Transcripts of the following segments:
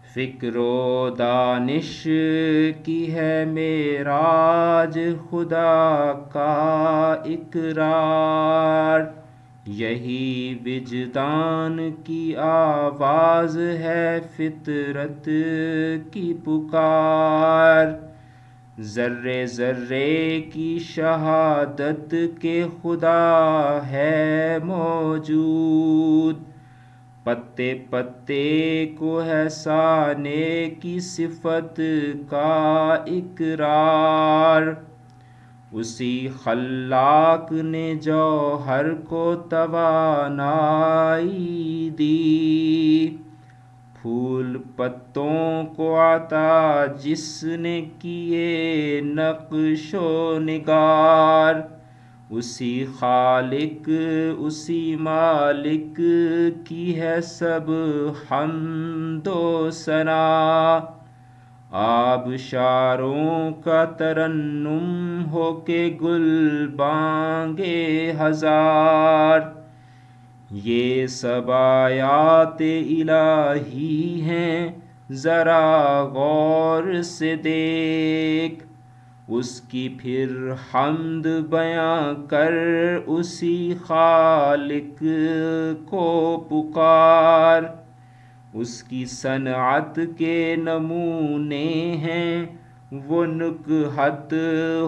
فکر و دانش کی ہے معراج خدا کا اقرار، یہی وجدان کی آواز ہے فطرت کی پکار، ذرے ذرے کی شہادت کہ خدا ہے موجود، پتے پتے کو ہے سانے کی صفت کا اقرار، اسی خلاق نے جوہر کو توانائی دی، پھول پتوں کو عطا جس نے کیے نقش و نگار، اسی خالق اسی مالک کی ہے سب حمد و ثنا، آبشاروں کا ترنم ہو کے گل بانگے ہزار، یہ سب آیات الہی ہیں ذرا غور سے دیکھ، اس کی پھر حمد بیاں کر اسی خالق کو پکار، اس کی صنعت کے نمونے ہیں وہ نکہت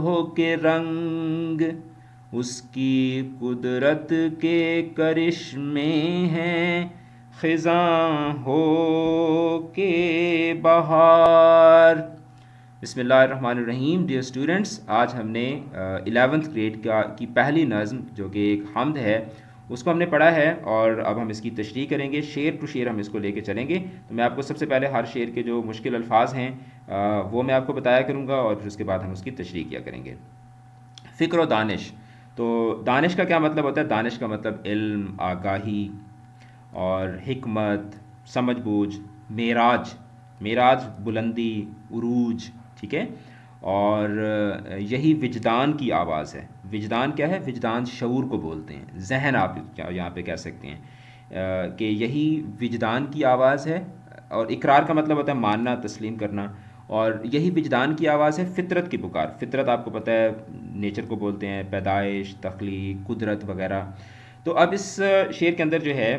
ہو کے رنگ، اس کی قدرت کے کرشمے ہیں خزاں ہو کے بہار۔ بسم اللہ الرحمن الرحیم۔ ڈیئر اسٹوڈنٹس، آج ہم نے 11th گریڈ کی پہلی نظم جو کہ ایک حمد ہے اس کو ہم نے پڑھا ہے، اور اب ہم اس کی تشریح کریں گے، شعر ٹو شعر ہم اس کو لے کے چلیں گے۔ تو میں آپ کو سب سے پہلے ہر شعر کے جو مشکل الفاظ ہیں وہ میں آپ کو بتایا کروں گا، اور پھر اس کے بعد ہم اس کی تشریح کیا کریں گے۔ فکر و دانش، تو دانش کا کیا مطلب ہوتا ہے؟ دانش کا مطلب علم، آگاہی اور حکمت، سمجھ بوجھ، معراج، معراج بلندی، عروج، ٹھیک ہے۔ اور یہی وجدان کی آواز ہے۔ وجدان کیا ہے؟ وجدان شعور کو بولتے ہیں، ذہن آپ یہاں پہ کہہ سکتے ہیں کہ یہی وجدان کی آواز ہے، اور اقرار کا مطلب ہوتا ہے ماننا، تسلیم کرنا، اور یہی وجدان کی آواز ہے فطرت کی پکار۔ فطرت آپ کو پتہ ہے نیچر کو بولتے ہیں، پیدائش، تخلیق، قدرت وغیرہ۔ تو اب اس شعر کے اندر جو ہے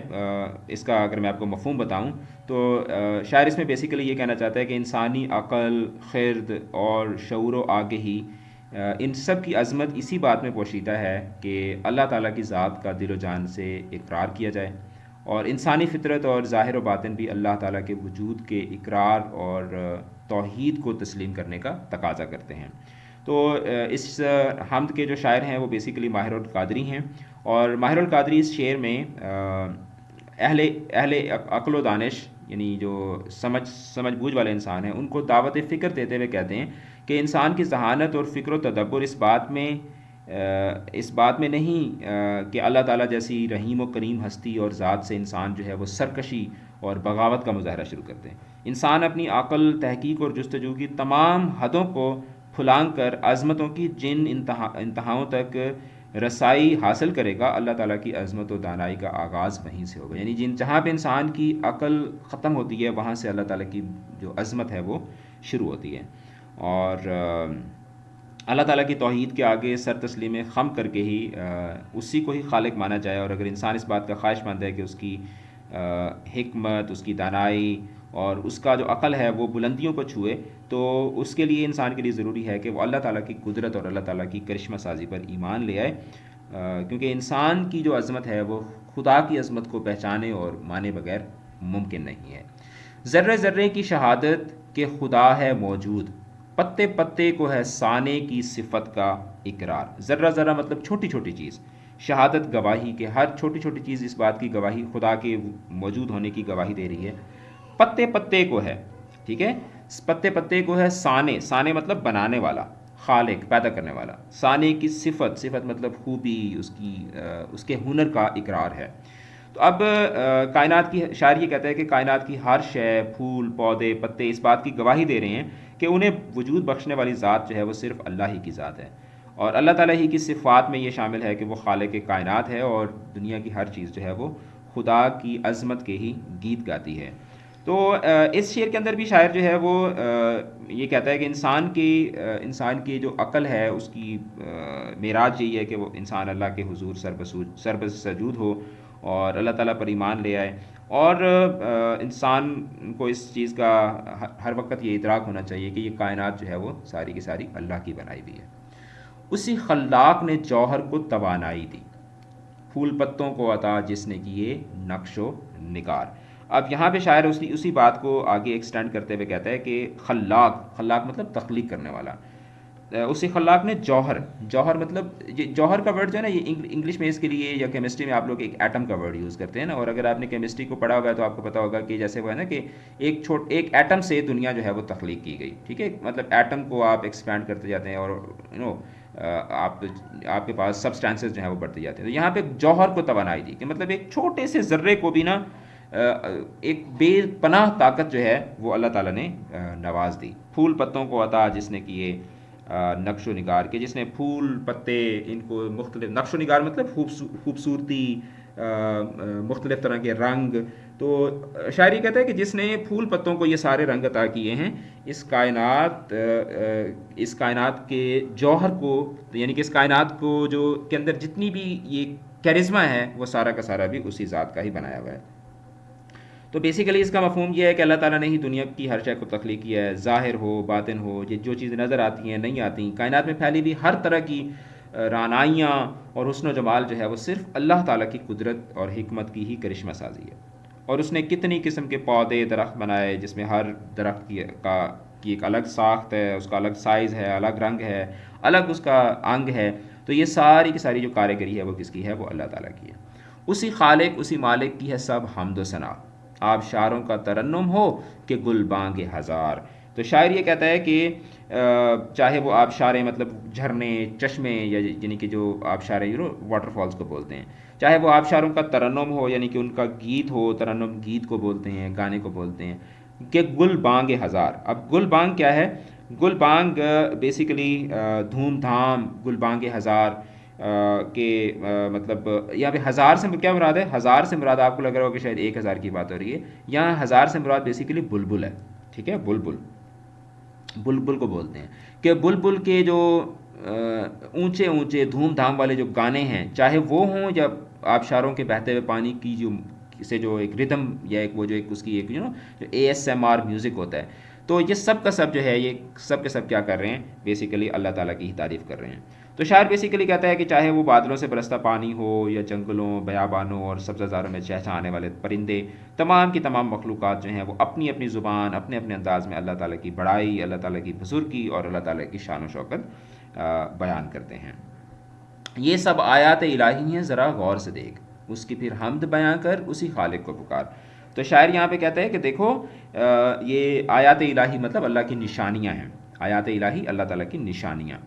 اس کا اگر میں آپ کو مفہوم بتاؤں تو شاعر اس میں بیسیکلی یہ کہنا چاہتا ہے کہ انسانی عقل، خرد اور شعور و آگہی، ان سب کی عظمت اسی بات میں پوشیدہ ہے کہ اللہ تعالیٰ کی ذات کا دل و جان سے اقرار کیا جائے، اور انسانی فطرت اور ظاہر و باطن بھی اللہ تعالیٰ کے وجود کے اقرار اور توحید کو تسلیم کرنے کا تقاضا کرتے ہیں۔ تو اس حمد کے جو شاعر ہیں وہ بیسیکلی ماہر القادری ہیں، اور ماہر القادری اس شعر میں اہل عقل و دانش، یعنی جو سمجھ بوجھ والے انسان ہیں، ان کو دعوت فکر دیتے ہوئے کہتے ہیں کہ انسان کی ذہانت اور فکر و تدبر اس بات میں نہیں کہ اللہ تعالیٰ جیسی رحیم و کریم ہستی اور ذات سے انسان جو ہے وہ سرکشی اور بغاوت کا مظاہرہ شروع کرتے ہیں۔ انسان اپنی عقل، تحقیق اور جستجو کی تمام حدوں کو پھلانگ کر عظمتوں کی جن انتہاؤں تک رسائی حاصل کرے گا، اللہ تعالیٰ کی عظمت و دانائی کا آغاز وہیں سے ہوگا، یعنی جہاں پہ انسان کی عقل ختم ہوتی ہے وہاں سے اللہ تعالیٰ کی جو عظمت ہے وہ شروع ہوتی ہے، اور اللہ تعالیٰ کی توحید کے آگے سر تسلیم خم کر کے ہی اسی کو ہی خالق مانا جائے، اور اگر انسان اس بات کا خواہش مند ہے کہ اس کی حکمت، اس کی دانائی اور اس کا جو عقل ہے وہ بلندیوں کو چھوئے، تو اس کے لیے انسان کے لیے ضروری ہے کہ وہ اللہ تعالیٰ کی قدرت اور اللہ تعالیٰ کی کرشمہ سازی پر ایمان لے آئے، کیونکہ انسان کی جو عظمت ہے وہ خدا کی عظمت کو پہچانے اور مانے بغیر ممکن نہیں ہے۔ ذرے ذرے کی شہادت کہ خدا ہے موجود، پتے پتے کو ہے سانے کی صفت کا اقرار۔ ذرہ ذرہ مطلب چھوٹی چھوٹی چیز، شہادت گواہی کہ ہر چھوٹی چھوٹی چیز اس بات کی گواہی، خدا کے موجود ہونے کی گواہی دے رہی ہے۔ پتے پتے کو ہے، ٹھیک ہے، پتے پتے کو ہے سانے، سانے مطلب بنانے والا، خالق، پیدا کرنے والا، سانے کی صفت، صفت مطلب خوبی، اس کے ہنر کا اقرار ہے۔ تو اب کائنات کی، شاعر یہ کہتا ہے کہ کائنات کی ہر شے، پھول، پودے، پتے اس بات کی گواہی دے رہے ہیں کہ انہیں وجود بخشنے والی ذات جو ہے وہ صرف اللہ ہی کی ذات ہے، اور اللہ تعالیٰ ہی کی صفات میں یہ شامل ہے کہ وہ خالق کائنات ہے، اور دنیا کی ہر چیز جو ہے وہ خدا کی عظمت کے ہی گیت گاتی ہے۔ تو اس شعر کے اندر بھی شاعر جو ہے وہ یہ کہتا ہے کہ انسان کی جو عقل ہے اس کی معراج یہی ہے کہ وہ انسان اللہ کے حضور سر سجود ہو اور اللہ تعالیٰ پر ایمان لے آئے، اور انسان کو اس چیز کا ہر وقت یہ ادراک ہونا چاہیے کہ یہ کائنات جو ہے وہ ساری کی ساری اللہ کی بنائی ہوئی ہے۔ اسی خلاق نے جوہر کو توانائی دی، پھول پتوں کو عطا جس نے کیے نقش و نگار۔ اب یہاں پہ شاعر اسی بات کو آگے ایکسٹینڈ کرتے ہوئے کہتا ہے کہ خلاق مطلب تخلیق کرنے والا، اسی خلاق نے جوہر مطلب یہ جوہر کا ورڈ جو ہے نا، یہ انگلش میں اس کے لیے یا کیمسٹری میں آپ لوگ ایک ایٹم کا ورڈ یوز کرتے ہیں نا، اور اگر آپ نے کیمسٹری کو پڑھا ہوگا ہے تو آپ کو پتا ہوگا کہ جیسے وہ ہے نا کہ ایک ایٹم سے دنیا جو ہے وہ تخلیق کی گئی، ٹھیک ہے، مطلب ایٹم کو آپ ایکسپینڈ کرتے جاتے ہیں اور آپ کے پاس سبسٹانسز جو ہیں وہ بڑھتے جاتے ہیں۔ تو یہاں پہ جوہر کو توانائی دی کہ مطلب ایک چھوٹے سے ذرے کو بھی نا ایک بے پناہ طاقت جو ہے وہ اللہ تعالیٰ نے نواز دی۔ پھول پتوں کو عطا جس نے کیے نقش و نگار کے، جس نے پھول پتے ان کو مختلف، نقش و نگار مطلب خوبصورتی، مختلف طرح کے رنگ، تو شاعری کہتا ہے کہ جس نے پھول پتوں کو یہ سارے رنگ عطا کیے ہیں، اس کائنات کے جوہر کو، یعنی کہ اس کائنات کو جو کے اندر جتنی بھی یہ کیرزما ہے وہ سارا کا سارا بھی اسی ذات کا ہی بنایا ہوا ہے۔ تو بیسیکلی اس کا مفہوم یہ ہے کہ اللہ تعالیٰ نے ہی دنیا کی ہر شے کو تخلیق کیا ہے، ظاہر ہو باطن ہو، یہ جو چیزیں نظر آتی ہیں نہیں آتی، کائنات میں پھیلی ہوئی ہر طرح کی رعنائیاں اور حسن و جمال جو ہے وہ صرف اللہ تعالیٰ کی قدرت اور حکمت کی ہی کرشمہ سازی ہے۔ اور اس نے کتنی قسم کے پودے درخت بنائے جس میں ہر درخت کی ایک الگ ساخت ہے، اس کا الگ سائز ہے، الگ رنگ ہے، الگ اس کا انگ ہے۔ تو یہ ساری کی ساری جو کاریگری ہے وہ کس کی ہے؟ وہ اللہ تعالیٰ کی ہے۔ اسی خالق اسی مالک کی ہے سب حمد و ثنا، آبشاروں کا ترنم ہو کہ گل بانگ ہزار۔ تو شاعر یہ کہتا ہے کہ چاہے وہ آبشاریں مطلب جھرنے، چشمے، یا یعنی کہ جو آبشاریں واٹر فالز کو بولتے ہیں، چاہے وہ آبشاروں کا ترنم ہو یعنی کہ ان کا گیت ہو، ترنم گیت کو بولتے ہیں، گانے کو بولتے ہیں، کہ گل بانگ ہزار۔ اب گل بانگ کیا ہے؟ گل بانگ بیسیکلی دھوم دھام، گل بانگ ہزار کہ مطلب یہاں پہ ہزار سے کیا مراد ہے؟ ہزار سے مراد آپ کو لگ رہا ہو کہ شاید 1000 کی بات ہو رہی ہے، یہاں ہزار سے مراد بیسیکلی بلبل ہے، ٹھیک ہے، بلبل کو بولتے ہیں کہ بلبل کے جو اونچے اونچے دھوم دھام والے جو گانے ہیں، چاہے وہ ہوں یا آبشاروں کے بہتے ہوئے پانی کی جو ایک ردم یا ایک وہ جو ایک اس کی ایک جو ASMR میوزک ہوتا ہے، تو یہ سب کا سب جو ہے یہ سب کے سب کیا کر رہے ہیں؟ بیسیکلی اللہ تعالیٰ کی ہی تعریف کر رہے ہیں۔ تو شاعر بیسیکلی کہتا ہے کہ چاہے وہ بادلوں سے برستا پانی ہو یا جنگلوں، بیابانوں اور سبزہ زاروں میں چہچہانے والے پرندے، تمام کی تمام مخلوقات جو ہیں وہ اپنی اپنی زبان، اپنے اپنے انداز میں اللہ تعالیٰ کی بڑائی، اللہ تعالیٰ کی بزرگی اور اللہ تعالیٰ کی شان و شوکت بیان کرتے ہیں۔ یہ سب آیات الہی ہیں، ذرا غور سے دیکھ، اس کی پھر حمد بیاں کر، اسی خالق کو پکار۔ تو شاعر یہاں پہ کہتا ہے کہ دیکھو یہ آیات الہی مطلب اللہ کی نشانیاں ہیں، آیات الہی اللہ تعالیٰ کی نشانیاں،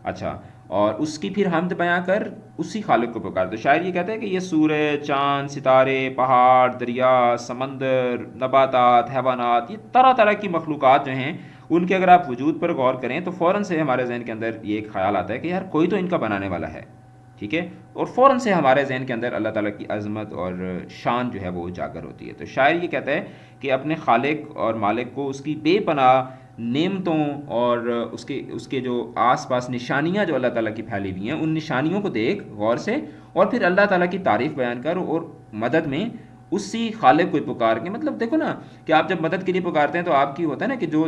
اچھا، اور اس کی پھر حمد بیاں کر، اسی خالق کو پکار۔ تو شاعر یہ کہتا ہے کہ یہ سورج، چاند، ستارے، پہاڑ، دریا، سمندر، نباتات، حیوانات، یہ طرح طرح کی مخلوقات جو ہیں، ان کے اگر آپ وجود پر غور کریں تو فوراً سے ہمارے ذہن کے اندر یہ ایک خیال آتا ہے کہ یار کوئی تو ان کا بنانے والا ہے، ٹھیک ہے، اور فوراً سے ہمارے ذہن کے اندر اللہ تعالیٰ کی عظمت اور شان جو ہے وہ اجاگر ہوتی ہے۔ تو شاعر یہ کہتا ہے کہ اپنے خالق اور مالک کو، اس کی بے پناہ نعمتوں اور اس کے جو آس پاس نشانیاں جو اللہ تعالیٰ کی پھیلی ہوئی ہیں، ان نشانیوں کو دیکھ غور سے، اور پھر اللہ تعالیٰ کی تعریف بیان کر، اور مدد میں اسی خالق کو پکار کے، مطلب دیکھو نا کہ آپ جب مدد کے لیے پکارتے ہیں تو آپ کی ہوتا ہے نا کہ جو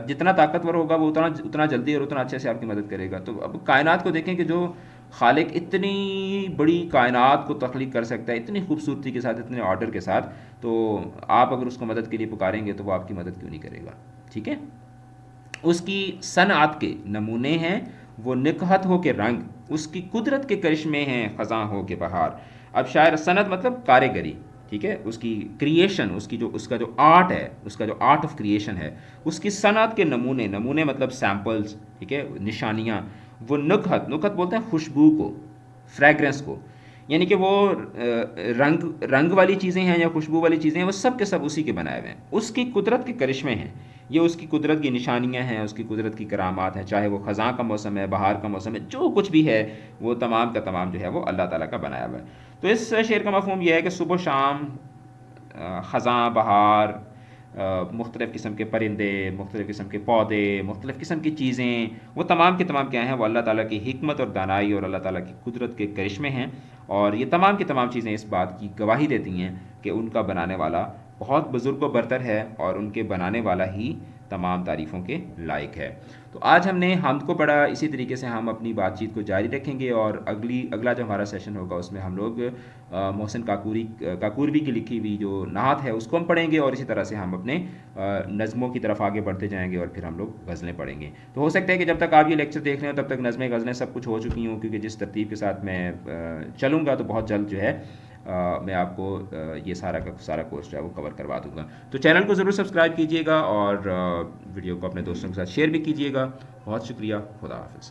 جتنا طاقتور ہوگا وہ اتنا جلدی اور اتنا اچھے سے آپ کی مدد کرے گا۔ تو اب کائنات کو دیکھیں کہ جو خالق اتنی بڑی کائنات کو تخلیق کر سکتا ہے اتنی خوبصورتی کے ساتھ، اتنے آرڈر کے ساتھ، تو آپ اگر اس کو مدد کے لیے پکاریں گے تو وہ آپ کی مدد کیوں نہیں کرے گا؟ ٹھیک ہے، اس کی صنعت کے نمونے ہیں وہ نکہت ہو کے رنگ، اس کی قدرت کے کرشمے ہیں خزاں ہو کے بہار۔ اب شاعر صنعت مطلب کاریگری، ٹھیک ہے، اس کی کریشن، اس کا جو آرٹ ہے، اس کا جو آرٹ آف کریشن ہے، اس کی صنعت کے نمونے مطلب سیمپلز، ٹھیک ہے، نشانیاں، وہ نکہت بولتے ہیں خوشبو کو، فریگرنس کو، یعنی کہ وہ رنگ والی چیزیں ہیں یا خوشبو والی چیزیں ہیں، وہ سب کے سب اسی کے بنائے ہوئے ہیں، اس کی قدرت کے کرشمے ہیں، یہ اس کی قدرت کی نشانیاں ہیں، اس کی قدرت کی کرامات ہیں، چاہے وہ خزاں کا موسم ہے، بہار کا موسم ہے، جو کچھ بھی ہے وہ تمام کا تمام جو ہے وہ اللہ تعالیٰ کا بنایا ہوا ہے۔ تو اس شعر کا مفہوم یہ ہے کہ صبح و شام، خزاں، بہار، مختلف قسم کے پرندے، مختلف قسم کے پودے، مختلف قسم کی چیزیں، وہ تمام کے تمام کیا ہیں؟ وہ اللہ تعالیٰ کی حکمت اور دانائی اور اللہ تعالیٰ کی قدرت کے کرشمے ہیں، اور یہ تمام کی تمام چیزیں اس بات کی گواہی دیتی ہیں کہ ان کا بنانے والا بہت بزرگ و برتر ہے، اور ان کے بنانے والا ہی تمام تعریفوں کے لائق ہے۔ تو آج ہم نے حمد کو پڑھا، اسی طریقے سے ہم اپنی بات چیت کو جاری رکھیں گے، اور اگلا جو ہمارا سیشن ہوگا اس میں ہم لوگ محسن کاکوروی کی لکھی ہوئی جو نعت ہے اس کو ہم پڑھیں گے، اور اسی طرح سے ہم اپنے نظموں کی طرف آگے بڑھتے جائیں گے، اور پھر ہم لوگ غزلیں پڑھیں گے۔ تو ہو سکتا ہے کہ جب تک آپ یہ لیکچر دیکھ رہے ہوں تب تک نظمیں غزلیں سب کچھ ہو چکی ہوں، کیونکہ جس ترتیب کے ساتھ میں چلوں گا تو بہت جلد جو ہے میں آپ کو یہ سارا کا سارا کورس جو ہے وہ کور کروا دوں گا۔ تو چینل کو ضرور سبسکرائب کیجیے گا، اور ویڈیو کو اپنے دوستوں کے ساتھ شیئر بھی کیجیے گا۔ بہت شکریہ، خدا حافظ۔